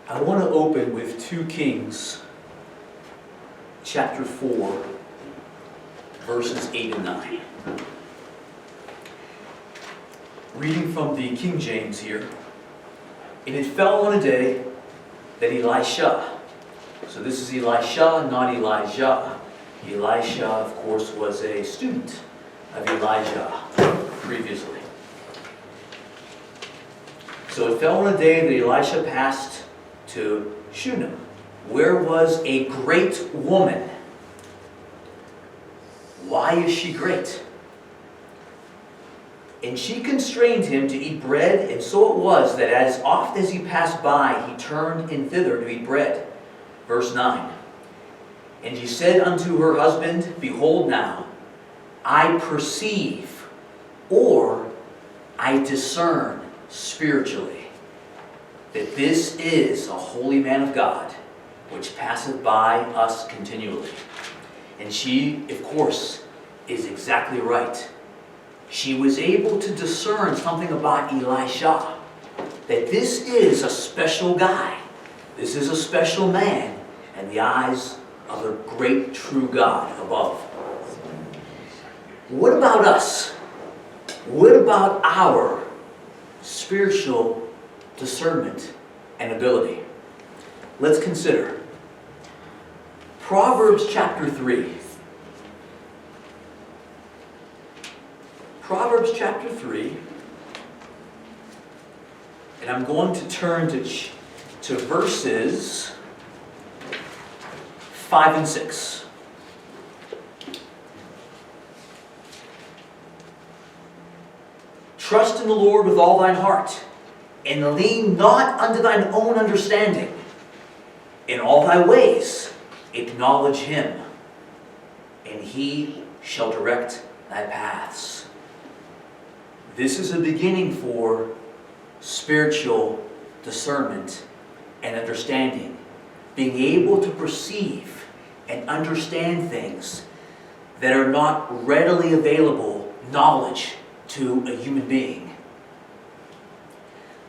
I want to open with 2 Kings, chapter 4, verses 8 and 9. Reading from the King James here. And it fell on a day that Elisha, so this is Elisha, not Elijah. Elisha, of course, was a student of Elijah previously. So it fell on a day that Elisha passed to Shunem, where was a great woman. Why is she great? And she constrained him to eat bread, and so it was that as oft as he passed by, he turned in thither to eat bread. Verse 9. And she said unto her husband, Behold now, I perceive, or I discern spiritually, that this is a holy man of God, which passeth by us continually. And she, of course, is exactly right. She was able to discern something about Elisha, that this is a special guy. This is a special man in the eyes of the great true God above. What about us? What about our spiritual discernment and ability? Let's consider Proverbs chapter 3. Proverbs chapter 3, and I'm going to turn to verses 5 and 6. Trust in the Lord with all thine heart, and lean not unto thine own understanding. In all thy ways acknowledge him, and he shall direct thy paths. This is a beginning for spiritual discernment and understanding. Being able to perceive and understand things that are not readily available knowledge to a human being.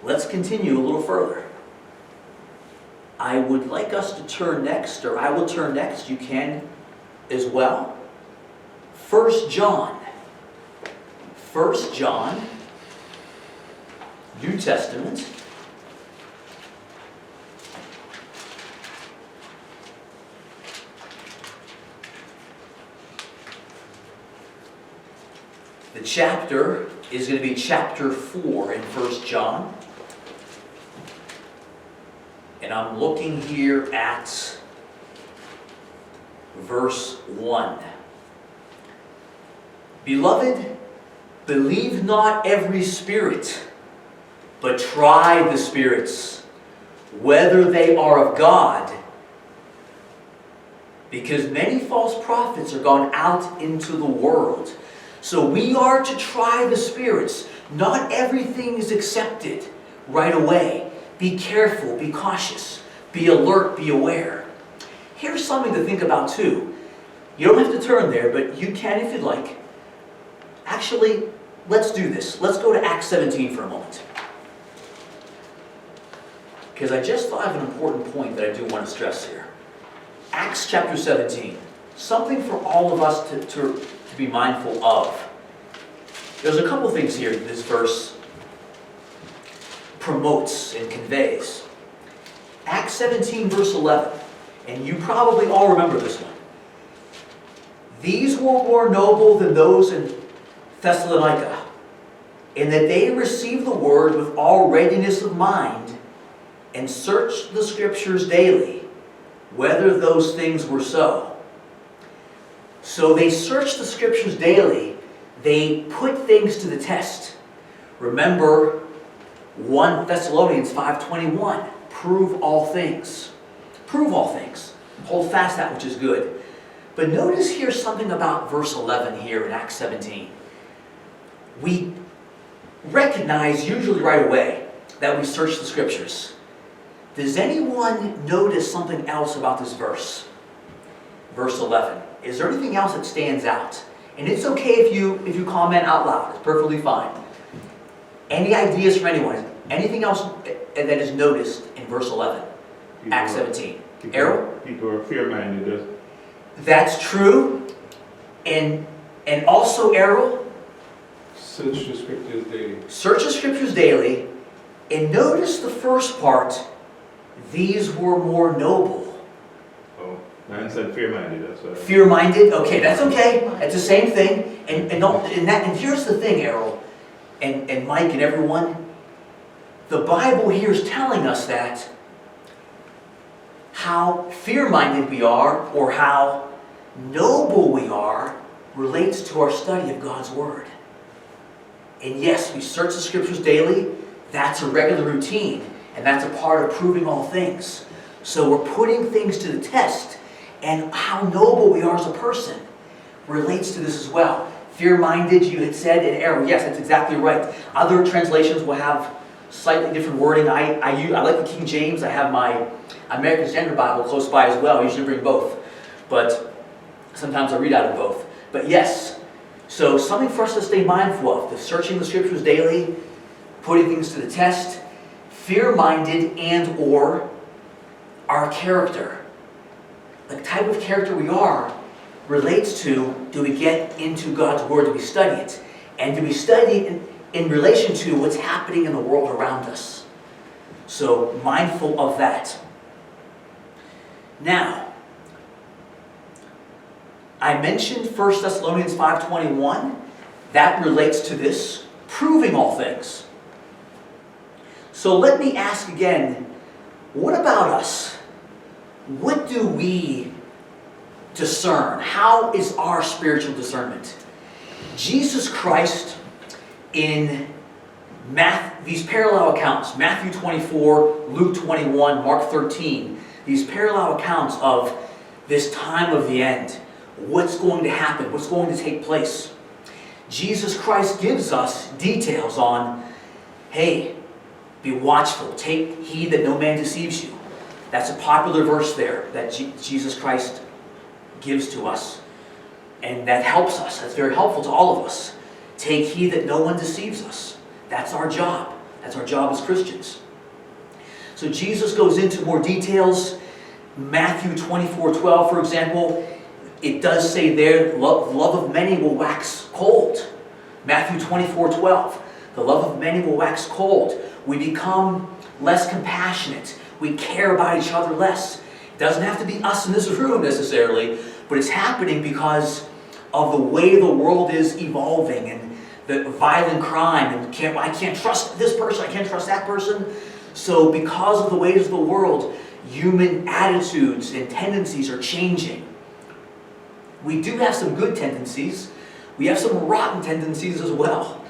Let's continue a little further. I would like us to turn next, or I will turn next, you can as well. 1 John. 1 John, New Testament. The chapter is going to be chapter 4 in 1 John. And I'm looking here at verse 1. Beloved, believe not every spirit, but try the spirits, whether they are of God, because many false prophets are gone out into the world. So we are to try the spirits. Not everything is accepted right away. Be careful, be cautious, be alert, be aware. Here's something to think about too. You don't have to turn there, but you can if you'd like. Actually, let's do this. Let's go to Acts 17 for a moment. Because I just thought of an important point that I do want to stress here. Acts chapter 17. Something for all of us to be mindful of. There's a couple things here that this verse promotes and conveys. Acts 17 verse 11. And you probably all remember this one. These were more noble than those in Thessalonica, in that they received the word with all readiness of mind, and searched the scriptures daily, whether those things were so. So they searched the scriptures daily. They put things to the test. Remember 1 Thessalonians 5:21. Prove all things. Prove all things. Hold fast that which is good. But notice here something about verse 11 here in Acts 17. We recognize usually right away that we search the scriptures. Does anyone notice something else about this verse? Verse 11. Is there anything else that stands out? And it's okay if you comment out loud. It's perfectly fine. Any ideas from anyone? Anything else that is noticed in verse 11? Acts 17. Errol? People are fear-minded. That's true. And also, Errol, Search the scriptures daily. search the scriptures daily, and notice the first part, these were more noble. Oh, mine said fear-minded, that's what I... Fear-minded? Okay, that's okay. It's the same thing. And here's the thing, Errol, and Mike and everyone. The Bible here is telling us that how fear-minded we are, or how noble we are, relates to our study of God's Word. And yes, we search the Scriptures daily. That's a regular routine, and that's a part of proving all things. So we're putting things to the test, and how noble we are as a person relates to this as well. Fear-minded, you had said, and Errol, yes, that's exactly right. Other translations will have slightly different wording. I like the King James. I have my American Standard Bible close by as well. I usually bring both, but sometimes I read out of both. But yes, so something for us to stay mindful of, the searching the Scriptures daily, putting things to the test, fear-minded, and or our character. The type of character we are relates to, do we get into God's Word, do we study it? And do we study it in relation to what's happening in the world around us? So mindful of that. Now, I mentioned 1 Thessalonians 5:21. That relates to this, proving all things. So let me ask again, what about us? What do we discern? How is our spiritual discernment? Jesus Christ, in these parallel accounts, Matthew 24, Luke 21, Mark 13, these parallel accounts of this time of the end, what's going to happen, what's going to take place. Jesus Christ gives us details on, hey, be watchful, take heed that no man deceives you. That's a popular verse there that Jesus Christ gives to us. And that helps us. That's very helpful to all of us. Take heed that no one deceives us. That's our job. That's our job as Christians. So Jesus goes into more details. Matthew 24:12, for example, it does say there, love of many will wax cold. Matthew 24:12, the love of many will wax cold. We become less compassionate. We care about each other less. It doesn't have to be us in this room necessarily, but it's happening because of the way the world is evolving and the violent crime, and I can't trust this person, I can't trust that person. So because of the ways of the world, human attitudes and tendencies are changing. We do have some good tendencies. We have some rotten tendencies as well.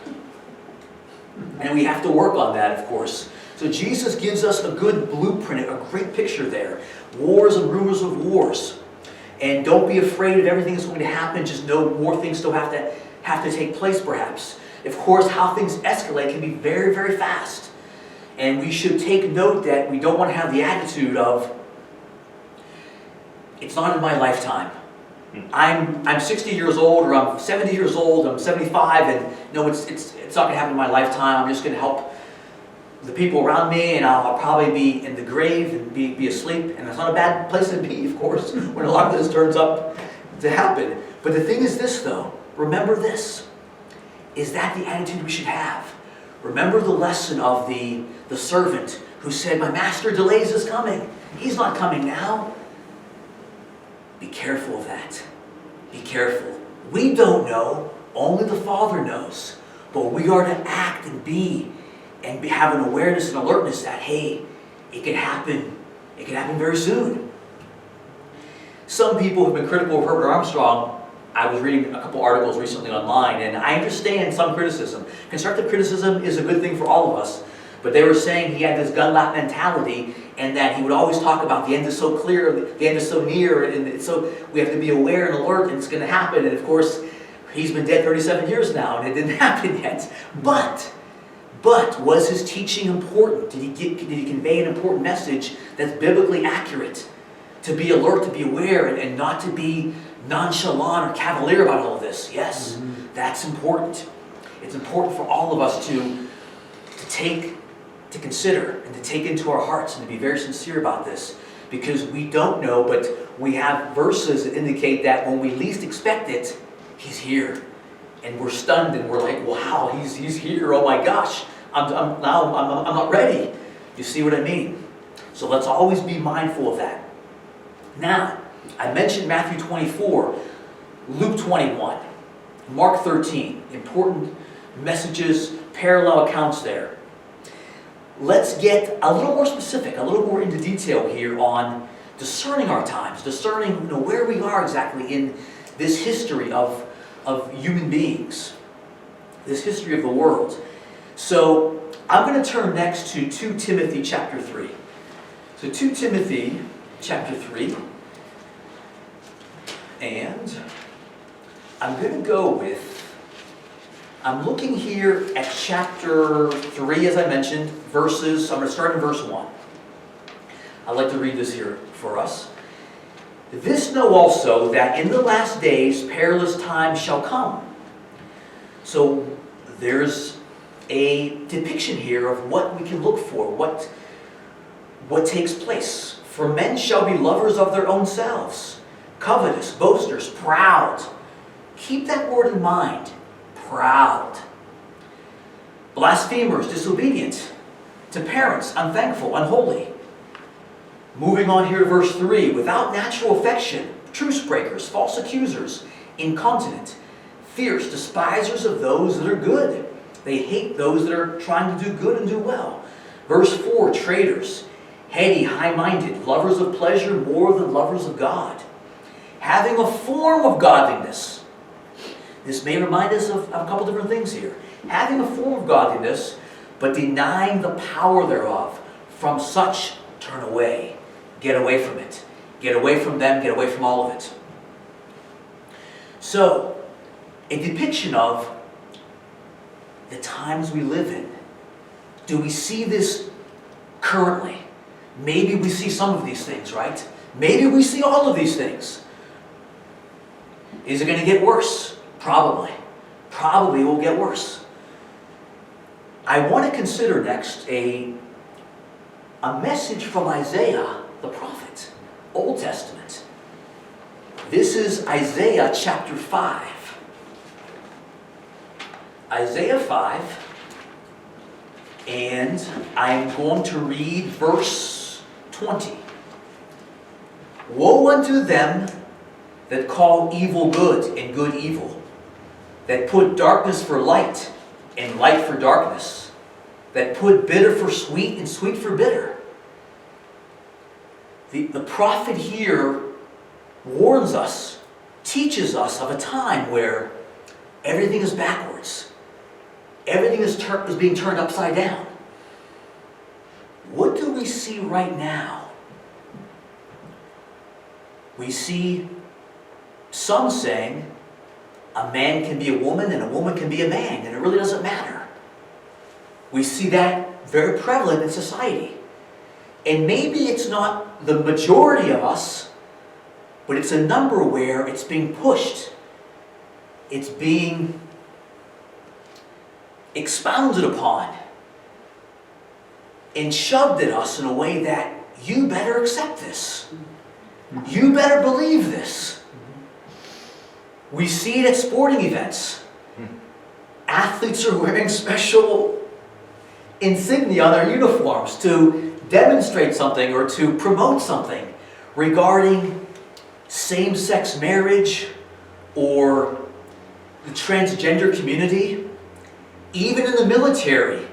And we have to work on that, of course. So Jesus gives us a good blueprint, a great picture there. Wars and rumors of wars. And don't be afraid of everything that's going to happen. Just know more things still have to take place, perhaps. Of course, how things escalate can be very, very fast. And we should take note that we don't want to have the attitude of, it's not in my lifetime. I'm 60 years old, or I'm 70 years old, I'm 75, and no, it's not going to happen in my lifetime. I'm just going to help the people around me, and I'll probably be in the grave and be asleep. And that's not a bad place to be, of course, when a lot of this turns up to happen. But the thing is this, though. Remember this. Is that the attitude we should have? Remember the lesson of the servant who said, my master delays his coming. He's not coming now. Be careful of that. Be careful. We don't know. Only the Father knows. But we are to act and have an awareness and alertness that, hey, it can happen. It can happen very soon. Some people have been critical of Herbert Armstrong. I was reading a couple articles recently online, and I understand some criticism. Constructive criticism is a good thing for all of us. But they were saying he had this gun lap mentality, and that he would always talk about the end is so clear, the end is so near, and so we have to be aware and alert, and it's going to happen. And of course, he's been dead 37 years now, and it didn't happen yet. But was his teaching important? Did he convey an important message that's biblically accurate? To be alert, to be aware, and not to be nonchalant or cavalier about all of this. Yes, that's important. It's important for all of us to take to consider and to take into our hearts and to be very sincere about this, because we don't know, but we have verses that indicate that when we least expect it, he's here. And we're stunned and we're like, wow, he's here, oh my gosh, I'm not ready. You see what I mean? So let's always be mindful of that. Now, I mentioned Matthew 24, Luke 21, Mark 13, important messages, parallel accounts there. Let's get a little more specific, a little more into detail here on discerning our times, discerning where we are exactly in this history of human beings, this history of the world. So I'm going to turn next to 2 Timothy chapter 3. So 2 Timothy chapter 3, and I'm going to go with, I'm looking here at chapter 3, as I mentioned, verses, I'm going to start in verse 1. I'd like to read this here for us. This know also, that in the last days perilous times shall come. So there's a depiction here of what we can look for, what takes place. For men shall be lovers of their own selves, covetous, boasters, proud. Keep that word in mind. Proud. Blasphemers, disobedient to parents, unthankful, unholy. Moving on here to verse 3. Without natural affection, truce breakers, false accusers, incontinent, fierce, despisers of those that are good. They hate those that are trying to do good and do well. Verse 4. Traitors, heady, high-minded, lovers of pleasure more than lovers of God, having a form of godliness. This may remind us of a couple different things here. Having a form of godliness, but denying the power thereof. From such turn away. Get away from it. Get away from them. Get away from all of it. So, a depiction of the times we live in. Do we see this currently? Maybe we see some of these things, right? Maybe we see all of these things. Is it going to get worse? Probably. Probably it will get worse. I want to consider next a message from Isaiah the prophet, Old Testament. This is Isaiah chapter 5. Isaiah 5, and I'm going to read verse 20. Woe unto them that call evil good and good evil, that put darkness for light and light for darkness, that put bitter for sweet and sweet for bitter. The prophet here warns us, teaches us of a time where everything is backwards. Everything is being turned upside down. What do we see right now? We see some saying a man can be a woman and a woman can be a man, and it really doesn't matter. We see that very prevalent in society. And maybe it's not the majority of us, but it's a number where it's being pushed. It's being expounded upon and shoved at us in a way that you better accept this. You better believe this. We see it at sporting events. Athletes are wearing special insignia on their uniforms to demonstrate something or to promote something regarding same-sex marriage or the transgender community. Even in the military,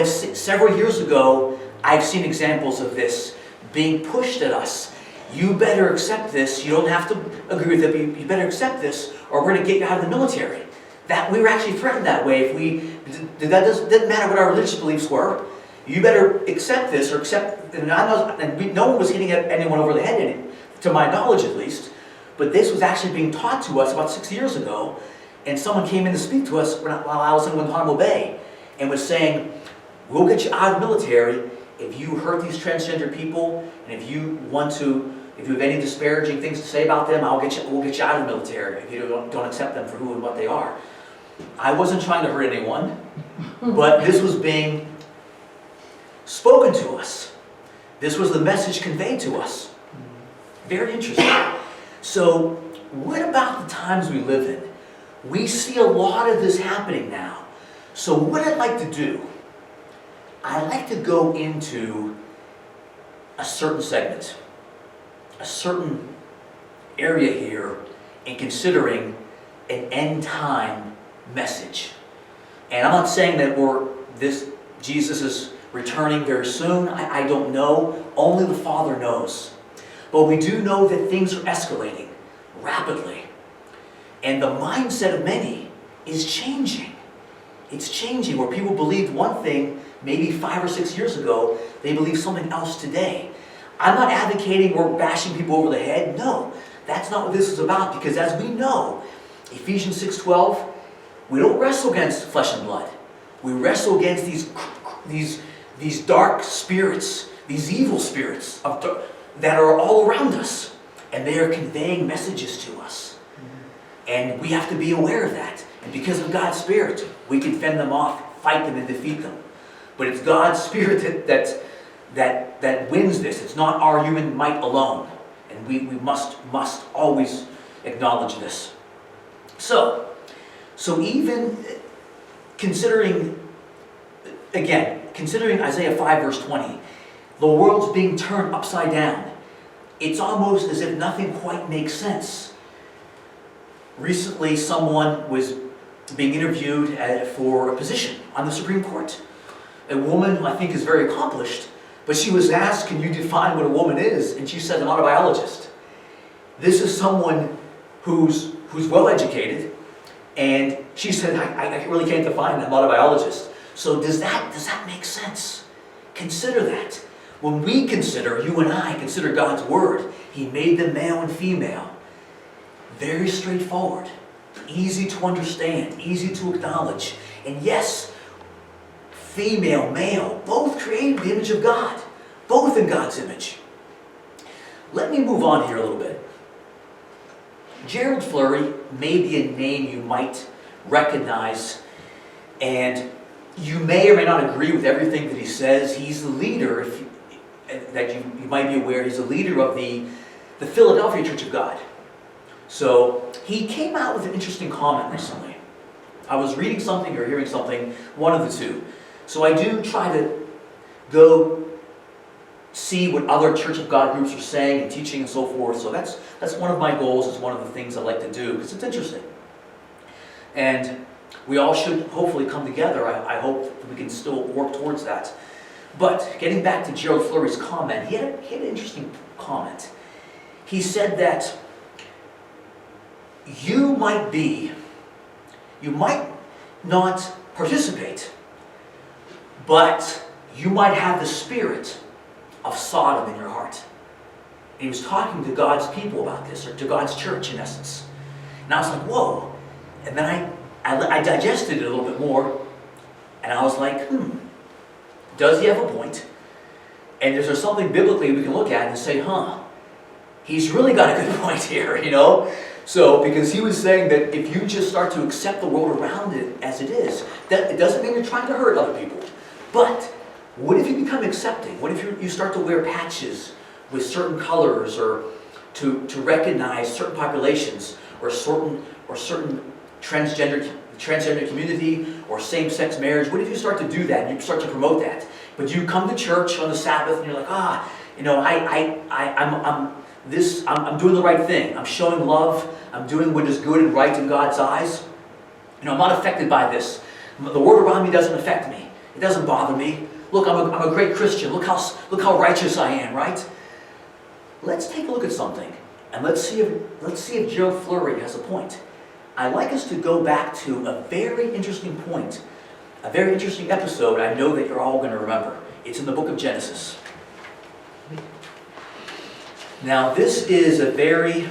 several years ago, I've seen examples of this being pushed at us. You better accept this. You don't have to agree with it, but you better accept this, or we're going to get you out of the military. That we were actually threatened that way. Didn't matter what our religious beliefs were. You better accept this, or accept. No one was hitting anyone over the head, to my knowledge at least. But this was actually being taught to us about 6 years ago, and someone came in to speak to us while I was in Guantanamo Bay, and was saying, "We'll get you out of the military if you hurt these transgender people, and if you have any disparaging things to say about them, we'll get you out of the military if you don't accept them for who and what they are." I wasn't trying to hurt anyone, but this was being spoken to us. This was the message conveyed to us. Very interesting. So, what about the times we live in? We see a lot of this happening now. So what I'd like to do, I'd like to go into a certain segment, a certain area here in considering an end time message. And I'm not saying that Jesus is returning very soon. I don't know. Only the Father knows. But we do know that things are escalating rapidly. And the mindset of many is changing. It's changing, where people believed one thing maybe 5 or 6 years ago, they believe something else today. I'm not advocating or bashing people over the head. No, that's not what this is about, because as we know, Ephesians 6:12, we don't wrestle against flesh and blood. We wrestle against these dark spirits, these evil spirits that are all around us, and they are conveying messages to us. And we have to be aware of that. And because of God's Spirit, we can fend them off, fight them, and defeat them. But it's God's Spirit that wins this. It's not our human might alone. And we must always acknowledge this. So even considering Isaiah 5 verse 20, the world's being turned upside down. It's almost as if nothing quite makes sense. Recently, someone was being interviewed for a position on the Supreme Court. A woman who I think is very accomplished, but she was asked, can you define what a woman is? And she said, I'm not a biologist. This is someone who's well educated, and she said, I really can't define it. I'm not a biologist. So does that make sense? Consider that. When we consider, you and I consider God's Word, He made them male and female. Very straightforward, easy to understand, easy to acknowledge. And yes, female, male, both created in the image of God, both in God's image. Let me move on here a little bit. Gerald Flurry may be a name you might recognize, and you may or may not agree with everything that he says. He's the leader, you might be aware, he's the leader of the Philadelphia Church of God. So he came out with an interesting comment recently. I was reading something or hearing something, one of the two. So I do try to go see what other Church of God groups are saying and teaching and so forth. So that's one of my goals. It's one of the things I like to do because it's interesting. And we all should hopefully come together. I hope that we can still work towards that. But getting back to Gerald Flurry's comment, he had an interesting comment. He said that you might not participate, but you might have the spirit of Sodom in your heart. And he was talking to God's people about this, or to God's church in essence. And I was like, whoa. And then I digested it a little bit more, and I was like, does he have a point? And is there something biblically we can look at and say, he's really got a good point here, you know? So, because he was saying that if you just start to accept the world around it as it is, that it doesn't mean you're trying to hurt other people. But what if you become accepting? What if you start to wear patches with certain colors, or to recognize certain populations, or certain transgender community, or same-sex marriage? What if you start to do that and you start to promote that? But you come to church on the Sabbath and you're like, I'm doing the right thing. I'm showing love. I'm doing what is good and right in God's eyes. I'm not affected by this. The world around me doesn't affect me. It doesn't bother me. Look, I'm a great Christian. Look how righteous I am, right? Let's take a look at something, and let's see if Gerald Flurry has a point. I'd like us to go back to a very interesting point, a very interesting episode I know that you're all going to remember. It's in the book of Genesis. Now, this is a very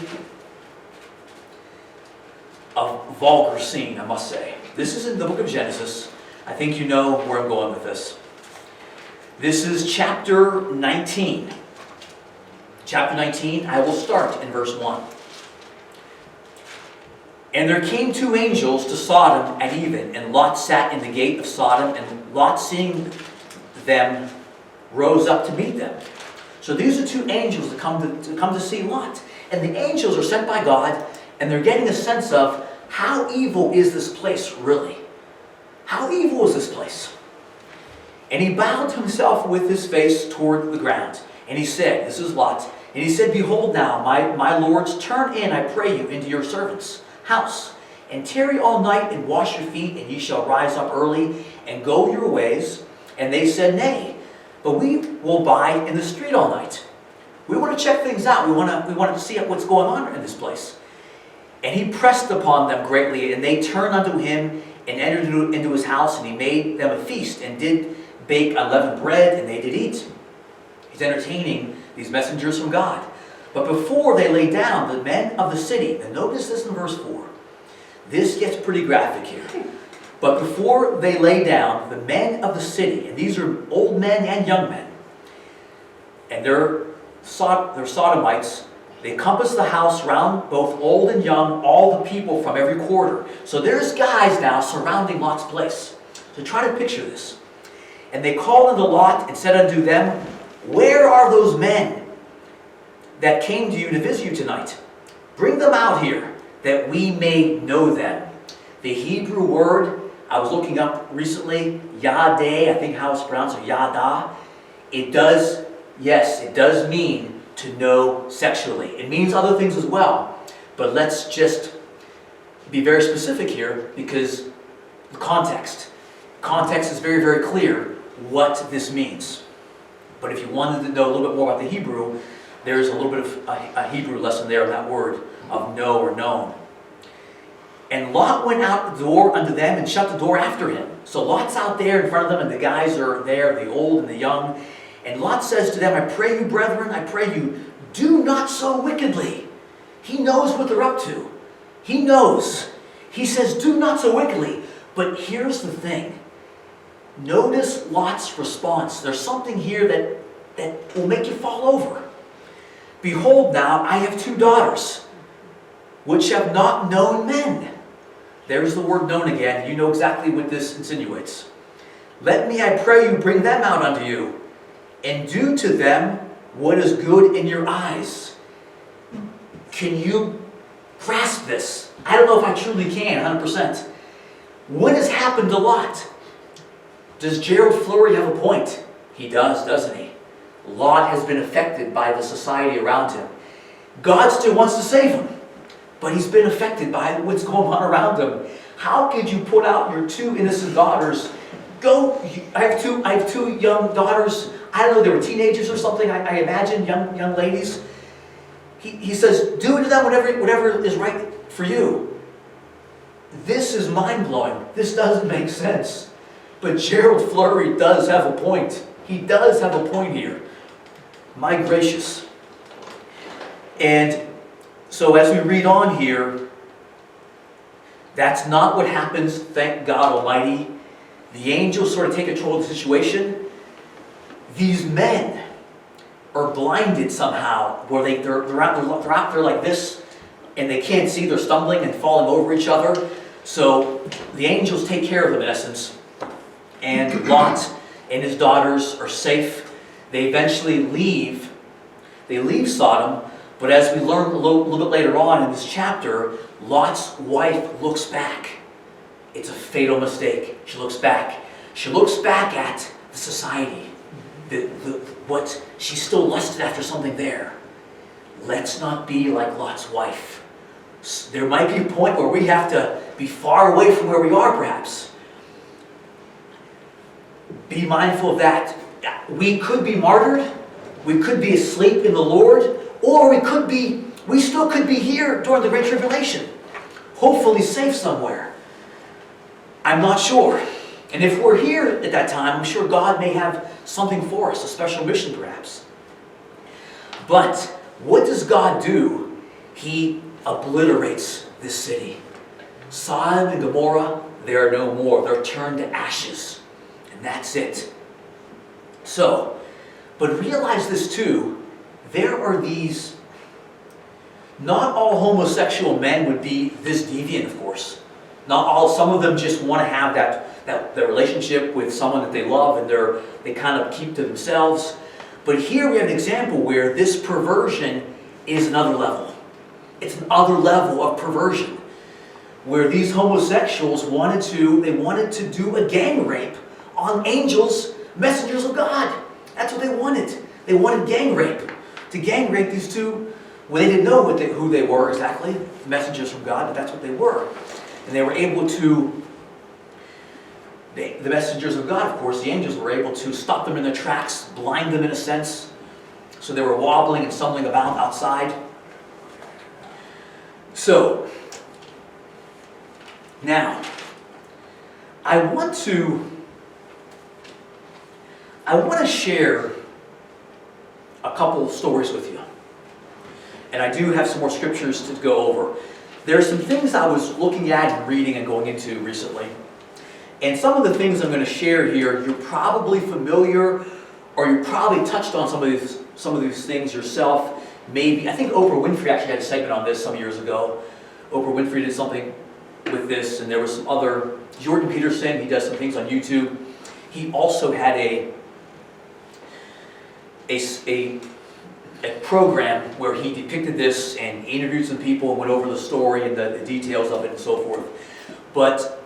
vulgar scene, I must say. This is in the book of Genesis. I think you know where I'm going with this. This is chapter 19. Chapter 19, I will start in verse 1. And there came 2 angels to Sodom at even, and Lot sat in the gate of Sodom, and Lot, seeing them rose up to meet them. So these are two angels that come to see Lot. And the angels are sent by God, and they're getting a sense of how evil is this place really? How evil is this place? And he bowed himself with his face toward the ground. And he said, this is Lot, and he said, behold now, my lords, turn in, I pray you, into your servant's house, and tarry all night, and wash your feet, and ye shall rise up early, and go your ways. And they said, nay, but we will bide in the street all night. We want to check things out. We want to see what's going on in this place. And he pressed upon them greatly, and they turned unto him, and entered into his house, and he made them a feast, and did bake unleavened bread, and they did eat. He's entertaining these messengers from God. But before they lay down, the men of the city, and notice this in verse 4. This gets pretty graphic here. But before they lay down, the men of the city, and these are old men and young men, and they're sodomites, they compassed the house round, both old and young, all the people from every quarter. So there's guys now surrounding Lot's place. So try to picture this. And they called unto Lot and said unto them, where are those men that came to you to visit you tonight? Bring them out here, that we may know them. The Hebrew word, I was looking up recently, yadeh, I think how it's pronounced, or yada. It does mean to know sexually. It means other things as well. But let's just be very specific here, because the context. Context is very, very clear what this means. But if you wanted to know a little bit more about the Hebrew, there's a little bit of a Hebrew lesson there in that word of know or known. And Lot went out the door unto them and shut the door after him. So Lot's out there in front of them, and the guys are there, the old and the young. And Lot says to them, I pray you, brethren, I pray you, do not so wickedly. He knows what they're up to. He knows. He says, do not so wickedly. But here's the thing. Notice Lot's response. There's something here that will make you fall over. Behold now, I have 2 daughters, which have not known men. There's the word known again. You know exactly what this insinuates. Let me, I pray you, bring them out unto you, and do to them what is good in your eyes. Can you grasp this? I don't know if I truly can, 100%. What has happened to Lot? Does Gerald Flurry have a point? He does, doesn't he? Lot has been affected by the society around him. God still wants to save him, but he's been affected by what's going on around him. How could you put out your 2 innocent daughters? I have two young daughters. I don't know, they were teenagers or something, I imagine, young ladies. He says, do to them whatever is right for you. This is mind-blowing. This doesn't make sense. But Gerald Flurry does have a point. He does have a point here. My gracious. And so as we read on here, that's not what happens, thank God Almighty. The angels sort of take control of the situation. These men are blinded somehow, where they're out there like this, and they can't see, they're stumbling and falling over each other. So the angels take care of them in essence. And Lot and his daughters are safe. They eventually leave. They leave Sodom, but as we learn a little bit later on in this chapter, Lot's wife looks back. It's a fatal mistake. She looks back. She looks back at the society. What she still lusted after something there. Let's not be like Lot's wife. There might be a point where we have to be far away from where we are, perhaps. Be mindful of that. We could be martyred. We could be asleep in the Lord. Or we still could be here during the Great Tribulation. Hopefully safe somewhere. I'm not sure. And if we're here at that time, I'm sure God may have something for us, a special mission perhaps. But what does God do? He obliterates this city. Sodom and Gomorrah, they are no more. They're turned to ashes. And that's it. So, but realize this too, there are these, not all homosexual men would be this deviant, of course. Not all, some of them just want to have that their relationship with someone that they love, and they kind of keep to themselves. But here we have an example where this perversion is another level. It's another level of perversion, where these homosexuals wanted to do a gang rape on angels, messengers of God. That's what they wanted. They wanted gang rape. To gang rape these two, well, they didn't know who they were exactly, messengers from God, but that's what they were. And they were able to, the messengers of God, of course, the angels were able to stop them in their tracks, blind them in a sense, so they were wobbling and stumbling about outside. So, now, I want to share a couple of stories with you. And I do have some more scriptures to go over. There are some things I was looking at and reading and going into recently. And some of the things I'm going to share here, you're probably familiar, or you probably touched on some of these things yourself. Maybe, I think Oprah Winfrey actually had a segment on this some years ago. Oprah Winfrey did something with this, and there was some other, Jordan Peterson, he does some things on YouTube. He also had a program where he depicted this and interviewed some people and went over the story and the details of it and so forth. But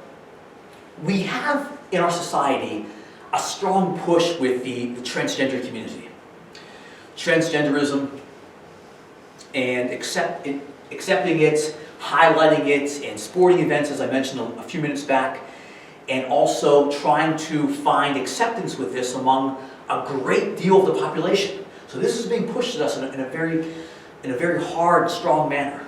we have in our society a strong push with the transgender community. Transgenderism and accepting it, highlighting it in sporting events, as I mentioned a few minutes back, and also trying to find acceptance with this among a great deal of the population. So this is being pushed at us in a very hard, strong manner.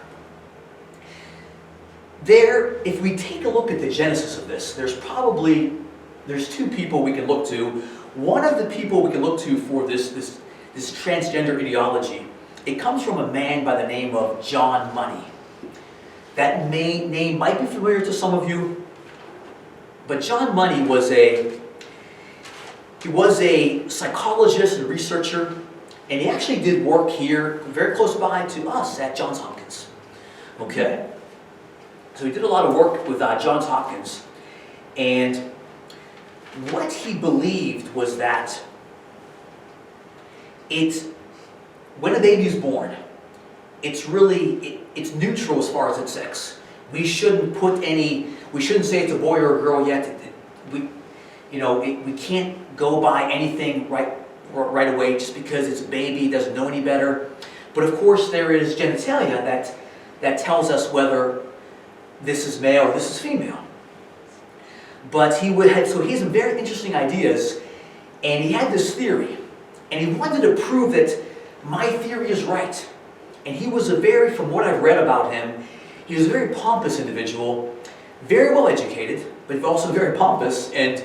If we take a look at the genesis of this, there's two people we can look to. One of the people we can look to for this transgender ideology, it comes from a man by the name of John Money. That name might be familiar to some of you, but John Money was a psychologist and researcher, and he actually did work here very close by to us at Johns Hopkins. Okay? So he did a lot of work with Johns Hopkins, and what he believed was that when a baby is born, it's neutral as far as its sex. We shouldn't say it's a boy or a girl yet. We can't go by anything right away just because it's a baby, doesn't know any better. But of course there is genitalia that tells us whether this is male or this is female. But he has some very interesting ideas, and he had this theory, and he wanted to prove that my theory is right. And he was from what I've read about him, he was a very pompous individual, very well educated, but also very pompous, and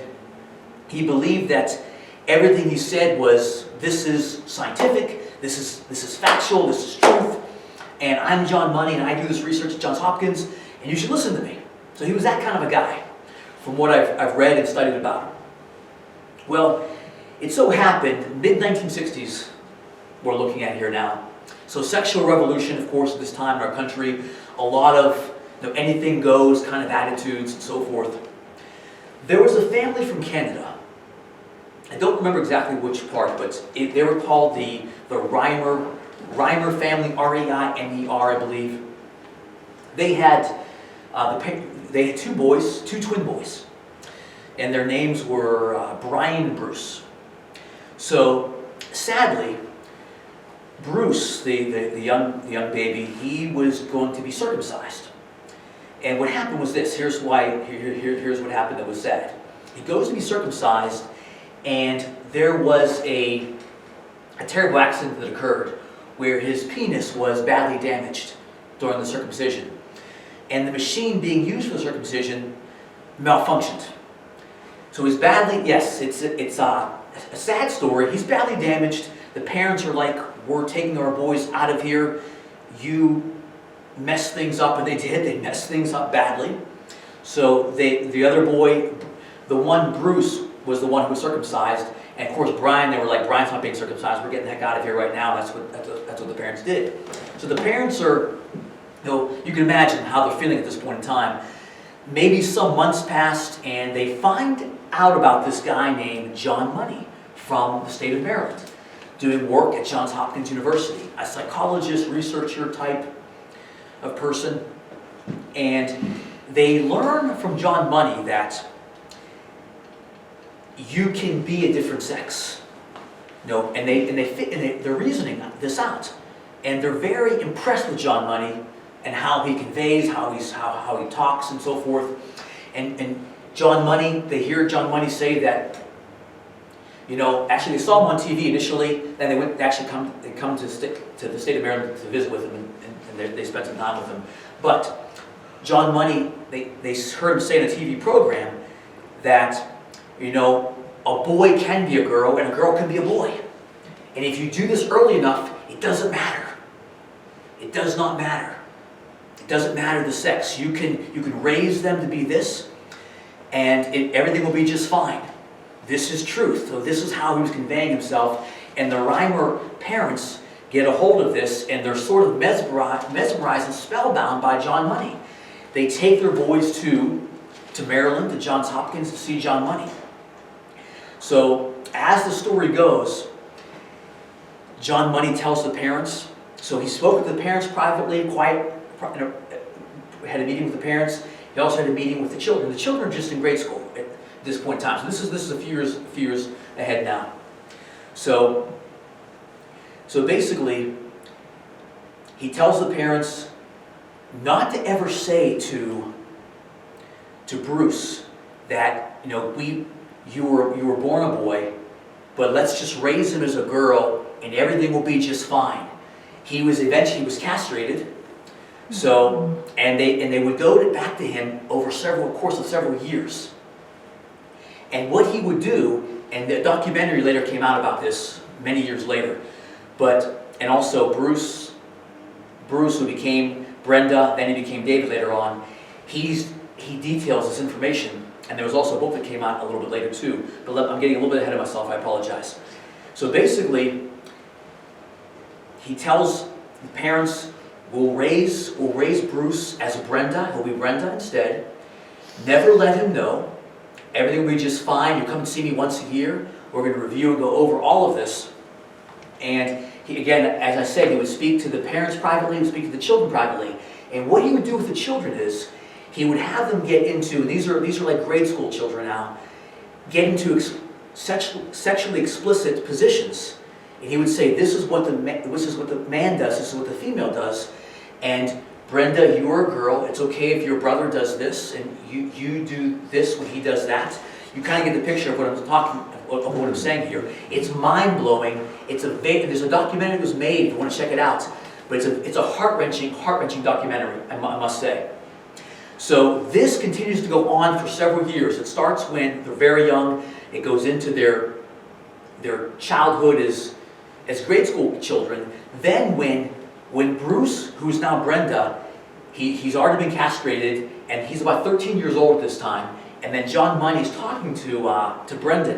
he believed that everything he said was, this is scientific, this is factual, this is truth, and I'm John Money, and I do this research at Johns Hopkins, and you should listen to me. So he was that kind of a guy, from what I've read and studied about him. Well, it so happened, mid-1960s, we're looking at here now. So sexual revolution, of course, at this time in our country, a lot of anything goes kind of attitudes and so forth. There was a family from Canada. I don't remember exactly which part, but they were called the Reimer family, R-E-I-M-E-R, I believe. They had two boys, two twin boys, and their names were Brian and Bruce. So sadly, Bruce, the young baby, he was going to be circumcised. And what happened was this. Here's what happened that was sad. He goes to be circumcised, and there was a terrible accident that occurred where his penis was badly damaged during the circumcision. And the machine being used for the circumcision malfunctioned. So he's badly, yes, it's a sad story. He's badly damaged. The parents are like, we're taking our boys out of here. You messed things up, and they did. They messed things up badly. So the other boy, the one Bruce, was the one who was circumcised. And of course Brian, they were like, Brian's not being circumcised. We're getting the heck out of here right now. That's what the parents did. So the parents are, you can imagine how they're feeling at this point in time. maybe some months passed, and they find out about this guy named John Money from the state of Maryland, doing work at Johns Hopkins University, a psychologist, researcher type of person. And they learn from John Money that you can be a different sex. And they're reasoning this out. And they're very impressed with John Money and how he conveys, how he talks and so forth. And John Money, they hear John Money say that, actually they saw him on TV initially, then they come to the state of Maryland to visit with him, and they spent some time with him. But John Money, they heard him say in a TV program that, a boy can be a girl and a girl can be a boy. And if you do this early enough, it doesn't matter. It does not matter. It doesn't matter the sex. You can raise them to be this, and everything will be just fine. This is truth. So this is how he was conveying himself. And the Reimer parents get a hold of this, and they're sort of mesmerized and spellbound by John Money. They take their boys to Maryland, to Johns Hopkins, to see John Money. So as the story goes, John Money tells the parents. So he spoke with the parents privately, had a meeting with the parents. He also had a meeting with the children. The children are just in grade school at this point in time. So this is a few years ahead now. So basically, he tells the parents not to ever say to Bruce that you were born a boy, but let's just raise him as a girl and everything will be just fine. He was castrated. So, and they would go back to him over course of several years. And what he would do, and the documentary later came out about this many years later, and also Bruce who became Brenda, then he became David later on, he details this information. And there was also a book that came out a little bit later too, but I'm getting a little bit ahead of myself, I apologize. So basically, he tells the parents, we'll raise Bruce as Brenda. He'll be Brenda instead. Never let him know. Everything will be just fine. You come and see me once a year. We're going to review and go over all of this. And he, again, as I said, he would speak to the parents privately. He would speak to the children privately. And what he would do with the children is he would have them get into, and these are like grade school children now, get into sexually explicit positions. And he would say, this is what the man does, this is what the female does. And Brenda, you're a girl. It's okay if your brother does this and you do this when he does that. You kind of get the picture of what I'm saying here. It's mind-blowing. There's a documentary that was made, if you want to check it out. But it's a heart-wrenching documentary, I must say. So this continues to go on for several years. It starts when they're very young. It goes into their childhood as grade school children. Then when Bruce, who's now Brenda, he's already been castrated, and he's about 13 years old at this time. And then John Money's talking to Brendan.